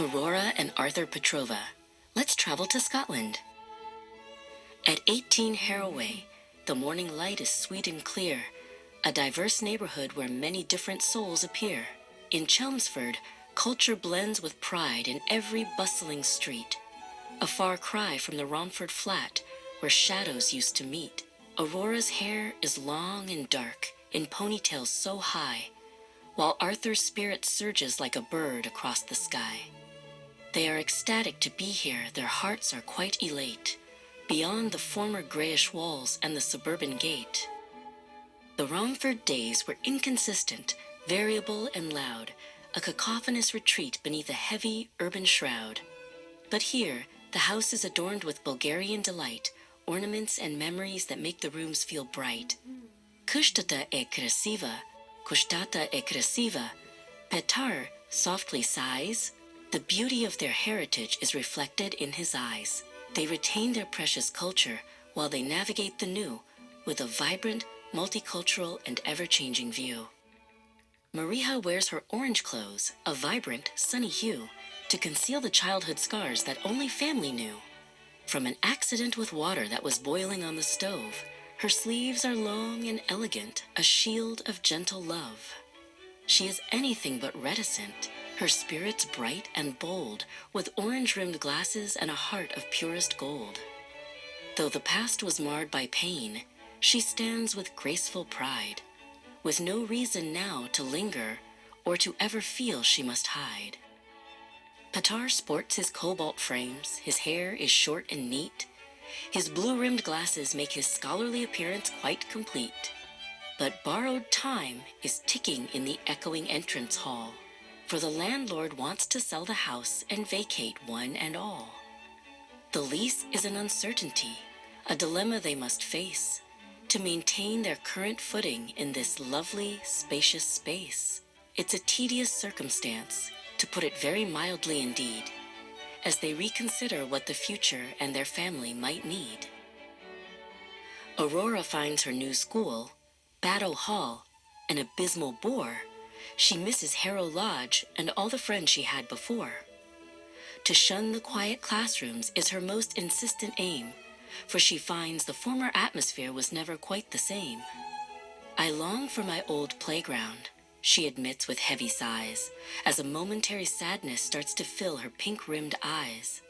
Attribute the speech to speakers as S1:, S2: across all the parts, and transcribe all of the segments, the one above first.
S1: Aurora and Arthur Petrova. Let's travel to Scotland. At 18 Harroway, the morning light is sweet and clear, a diverse neighborhood where many different souls appear. In Chelmsford, culture blends with pride in every bustling street. A far cry from the Romford flat, where shadows used to meet. Aurora's hair is long and dark, in ponytails so high, while Arthur's spirit surges like a bird across the sky. They are ecstatic to be here, their hearts are quite elate, beyond the former grayish walls and the suburban gate. The Romford days were inconsistent, variable and loud, a cacophonous retreat beneath a heavy urban shroud. But here, the house is adorned with Bulgarian delight, ornaments and memories that make the rooms feel bright. Kushtata e krasiva, Petar softly sighs. The beauty of their heritage is reflected in his eyes. They retain their precious culture while they navigate the new with a vibrant, multicultural, and ever-changing view. Mariha wears her orange clothes, a vibrant, sunny hue, to conceal the childhood scars that only family knew. From an accident with water that was boiling on the stove, her sleeves are long and elegant, a shield of gentle love. She is anything but reticent, her spirits bright and bold, with orange-rimmed glasses and a heart of purest gold. Though the past was marred by pain, she stands with graceful pride, with no reason now to linger or to ever feel she must hide. Petar sports his cobalt frames, his hair is short and neat. His blue-rimmed glasses make his scholarly appearance quite complete. But borrowed time is ticking in the echoing entrance hall, for the landlord wants to sell the house and vacate one and all. The lease is an uncertainty, a dilemma they must face, to maintain their current footing in this lovely, spacious space. It's a tedious circumstance, to put it very mildly indeed, as they reconsider what the future and their family might need. Aurora finds her new school, Battle Hall, an abysmal bore. She misses Harrow Lodge and all the friends she had before. To shun the quiet classrooms is her most insistent aim, for she finds the former atmosphere was never quite the same. I long for my old playground, she admits with heavy sighs, as a momentary sadness starts to fill her pink-rimmed eyes.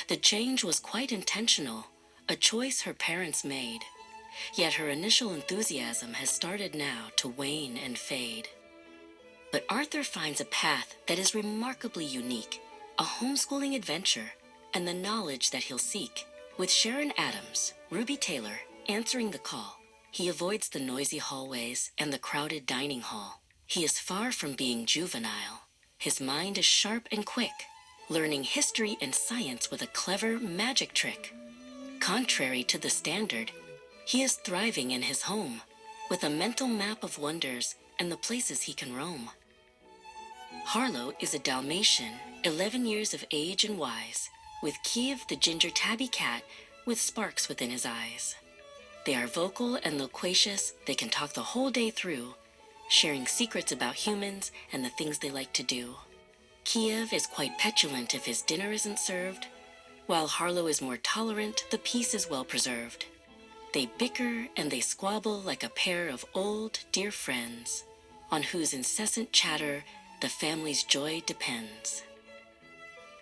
S1: The change was quite intentional, a choice her parents made. Yet her initial enthusiasm has started now to wane and fade. But Arthur finds a path that is remarkably unique, a homeschooling adventure, and the knowledge that he'll seek. With Sharon Adams, Ruby Taylor, answering the call, he avoids the noisy hallways and the crowded dining hall. He is far from being juvenile. His mind is sharp and quick, learning history and science with a clever magic trick. Contrary to the standard, he is thriving in his home, with a mental map of wonders and the places he can roam. Harlow is a Dalmatian, 11 years of age and wise, with Kiev the ginger tabby cat with sparks within his eyes. They are vocal and loquacious, they can talk the whole day through, sharing secrets about humans and the things they like to do. Kiev is quite petulant if his dinner isn't served, while Harlow is more tolerant, the peace is well preserved. They bicker and they squabble like a pair of old, dear friends, on whose incessant chatter the family's joy depends.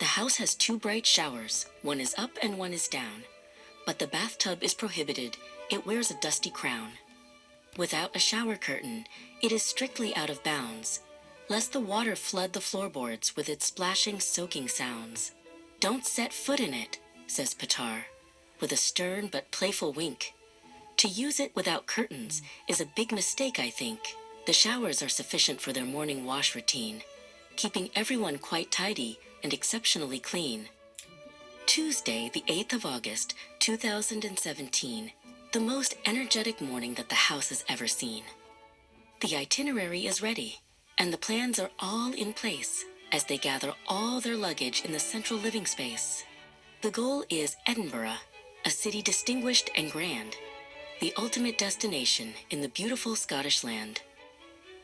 S1: The house has 2 bright showers, one is up and one is down, but the bathtub is prohibited, it wears a dusty crown. Without a shower curtain, it is strictly out of bounds, lest the water flood the floorboards with its splashing, soaking sounds. "Don't set foot in it," says Petar, with a stern but playful wink. To use it without curtains is a big mistake, I think. The showers are sufficient for their morning wash routine, keeping everyone quite tidy and exceptionally clean. Tuesday, the 8th of August, 2017, the most energetic morning that the house has ever seen. The itinerary is ready, and the plans are all in place as they gather all their luggage in the central living space. The goal is Edinburgh, a city distinguished and grand, the ultimate destination in the beautiful Scottish land.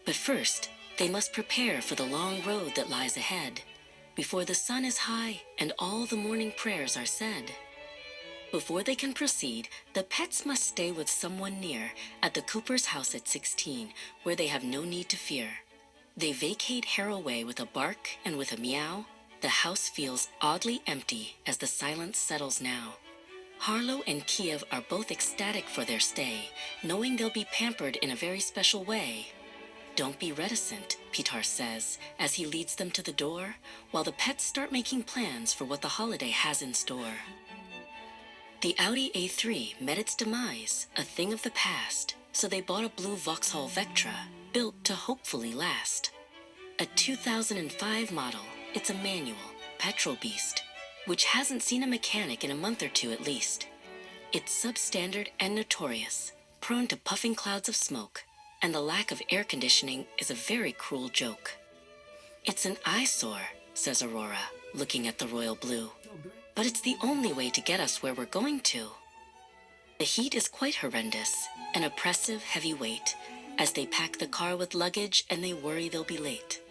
S1: But first, they must prepare for the long road that lies ahead. before the sun is high and all the morning prayers are said. Before they can proceed, the pets must stay with someone near at the Cooper's house at 16, where they have no need to fear. They vacate Harroway with a bark and with a meow. The house feels oddly empty as the silence settles now. Harlow and Kiev are both ecstatic for their stay, knowing they'll be pampered in a very special way. Don't be reticent, Petar says, as he leads them to the door, while the pets start making plans for what the holiday has in store. The Audi A3 met its demise, a thing of the past, so they bought a blue Vauxhall Vectra, built to hopefully last. A 2005 model, it's a manual, petrol beast, which hasn't seen a mechanic in a month or two at least. It's substandard and notorious, prone to puffing clouds of smoke, and the lack of air conditioning is a very cruel joke. It's an eyesore, says Aurora, looking at the royal blue. But it's the only way to get us where we're going to. The heat is quite horrendous, an oppressive heavy weight, as they pack the car with luggage and they worry they'll be late.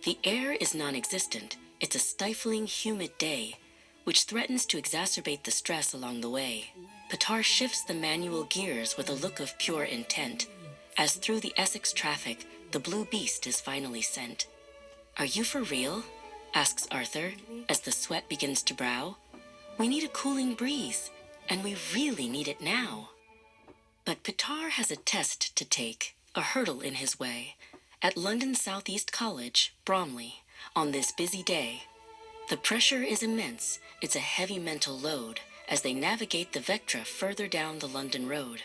S1: The air is non-existent. It's a stifling, humid day, which threatens to exacerbate the stress along the way. Petar shifts the manual gears with a look of pure intent, as through the Essex traffic, the blue beast is finally sent. "Are you for real?" asks Arthur, as the sweat begins to brow. "We need a cooling breeze, and we really need it now." But Petar has a test to take, a hurdle in his way, at London South East College, Bromley, on this busy day. The pressure is immense. It's a heavy mental load as they navigate the Vectra further down the London road.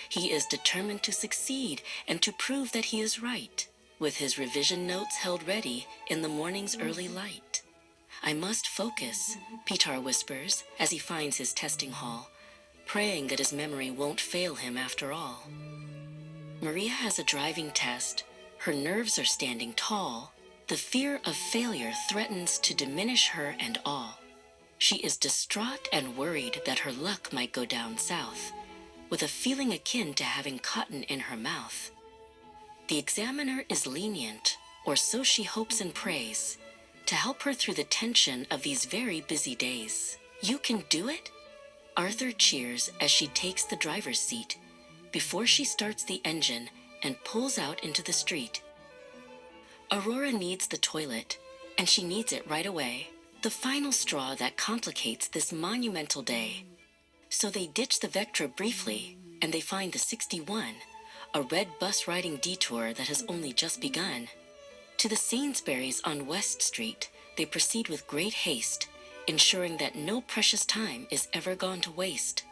S1: He is determined to succeed and to prove that he is right, with his revision notes held ready in the morning's early light. "I must focus," Petar whispers as he finds his testing hall, praying that his memory won't fail him after all. Maria has a driving test. Her nerves are standing tall. The fear of failure threatens to diminish her and all. She is distraught and worried that her luck might go down south, with a feeling akin to having cotton in her mouth. The examiner is lenient, or so she hopes and prays, to help her through the tension of these very busy days. "You can do it?" Arthur cheers as she takes the driver's seat, before she starts the engine and pulls out into the street. Aurora needs the toilet, and she needs it right away, the final straw that complicates this monumental day. So they ditch the Vectra briefly, and they find the 61, a red bus-riding detour that has only just begun. To the Sainsbury's on West Street, they proceed with great haste, ensuring that no precious time is ever gone to waste.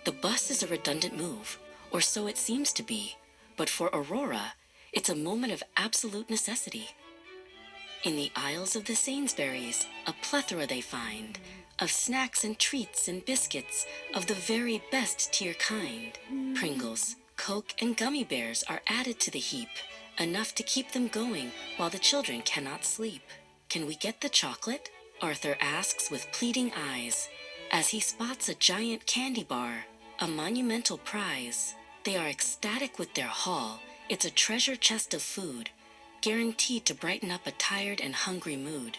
S1: The bus is a redundant move, or so it seems to be, but for Aurora, it's a moment of absolute necessity. In the aisles of the Sainsbury's, a plethora they find, of snacks and treats and biscuits of the very best tier kind. Pringles, Coke, and gummy bears are added to the heap, enough to keep them going while the children cannot sleep. "Can we get the chocolate?" Arthur asks with pleading eyes, as he spots a giant candy bar, a monumental prize. They are ecstatic with their haul. It's a treasure chest of food, guaranteed to brighten up a tired and hungry mood.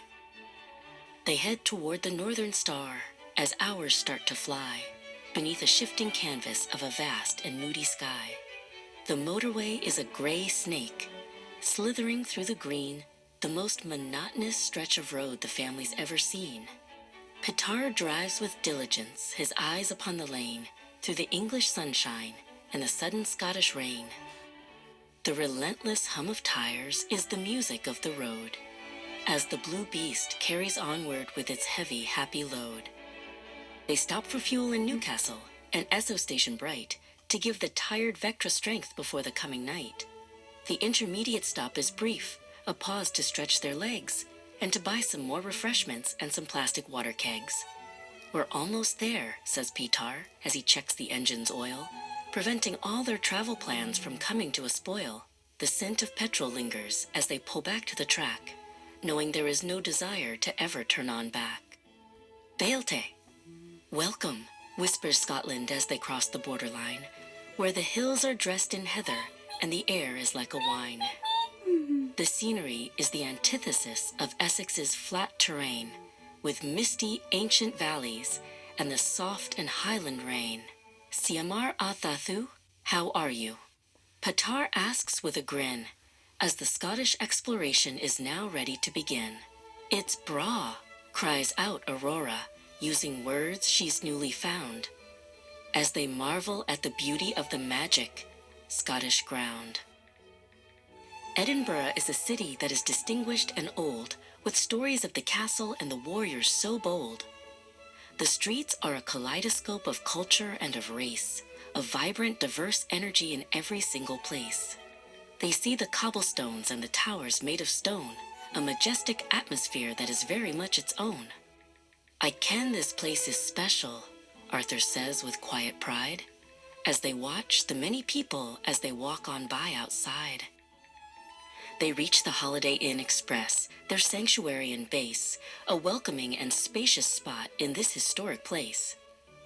S1: They head toward the Northern Star as hours start to fly, beneath a shifting canvas of a vast and moody sky. The motorway is a gray snake, slithering through the green, the most monotonous stretch of road the family's ever seen. Petar drives with diligence, his eyes upon the lane, through the English sunshine and the sudden Scottish rain. The relentless hum of tires is the music of the road, as the blue beast carries onward with its heavy, happy load. They stop for fuel in Newcastle, an Esso station bright, to give the tired Vectra strength before the coming night. The intermediate stop is brief, a pause to stretch their legs, and to buy some more refreshments and some plastic water kegs. "We're almost there," says Petar, as he checks the engine's oil, preventing all their travel plans from coming to a spoil. The scent of petrol lingers as they pull back to the track, knowing there is no desire to ever turn on back. "Béalte." "Welcome," whispers Scotland as they cross the borderline, where the hills are dressed in heather and the air is like a wine. The scenery is the antithesis of Essex's flat terrain, with misty ancient valleys and the soft and highland rain. Siamar Athathu, how are you? Patar asks with a grin, as the Scottish exploration is now ready to begin. It's bra, cries out Aurora, using words she's newly found, as they marvel at the beauty of the magic Scottish ground. Edinburgh is a city that is distinguished and old, with stories of the castle and the warriors so bold. The streets are a kaleidoscope of culture and of race, a vibrant, diverse energy in every single place. They see the cobblestones and the towers made of stone, a majestic atmosphere that is very much its own. I ken this place is special, Arthur says with quiet pride, as they watch the many people as they walk on by outside. They reach the Holiday Inn Express, their sanctuary and base, a welcoming and spacious spot in this historic place.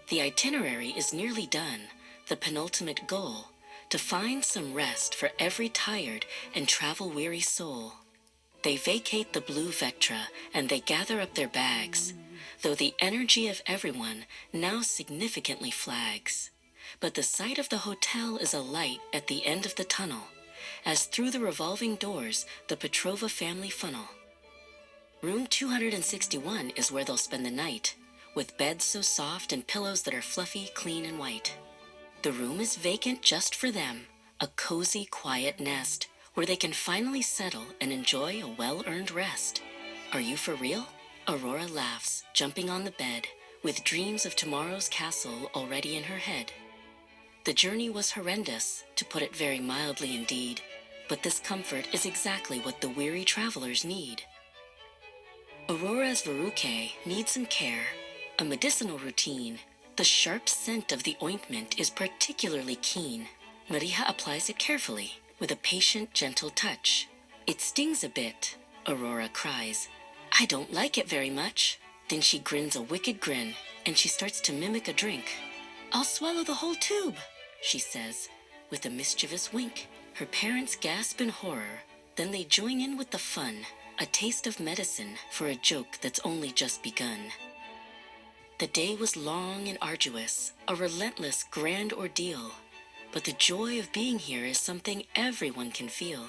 S1: The itinerary is nearly done, the penultimate goal, to find some rest for every tired and travel-weary soul. They vacate the blue Vectra and they gather up their bags, though the energy of everyone now significantly flags. But the sight of the hotel is a light at the end of the tunnel, as through the revolving doors the Petrova family funnel. Room 261 is where they'll spend the night, with beds so soft and pillows that are fluffy, clean, and white. The room is vacant just for them, a cozy, quiet nest, where they can finally settle and enjoy a well-earned rest. Are you for real? Aurora laughs, jumping on the bed, with dreams of tomorrow's castle already in her head. The journey was horrendous, to put it very mildly indeed, but this comfort is exactly what the weary travelers need. Aurora's verrucae need some care, a medicinal routine. The sharp scent of the ointment is particularly keen. Maria applies it carefully, with a patient, gentle touch. It stings a bit, Aurora cries. I don't like it very much. Then she grins a wicked grin, and she starts to mimic a drink. I'll swallow the whole tube, she says, with a mischievous wink. Her parents gasp in horror, then they join in with the fun, a taste of medicine for a joke that's only just begun. The day was long and arduous, a relentless grand ordeal, but the joy of being here is something everyone can feel.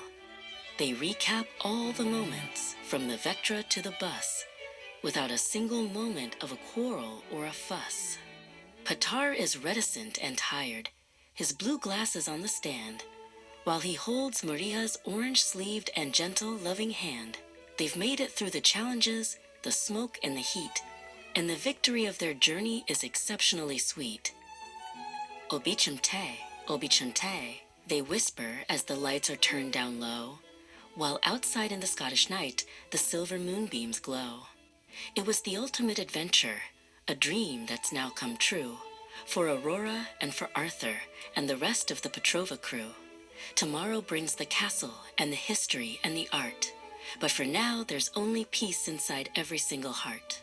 S1: They recap all the moments, from the Vectra to the bus, without a single moment of a quarrel or a fuss. Patar is reticent and tired, his blue glasses on the stand, while he holds Maria's orange-sleeved and gentle, loving hand. They've made it through the challenges, the smoke and the heat, and the victory of their journey is exceptionally sweet. Obichante, they whisper as the lights are turned down low, while outside in the Scottish night, the silver moonbeams glow. It was the ultimate adventure, a dream that's now come true, for Aurora and for Arthur and the rest of the Petrova crew. Tomorrow brings the castle and the history and the art, but for now there's only peace inside every single heart.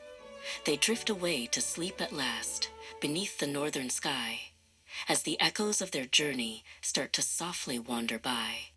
S1: They drift away to sleep at last, beneath the northern sky, as the echoes of their journey start to softly wander by.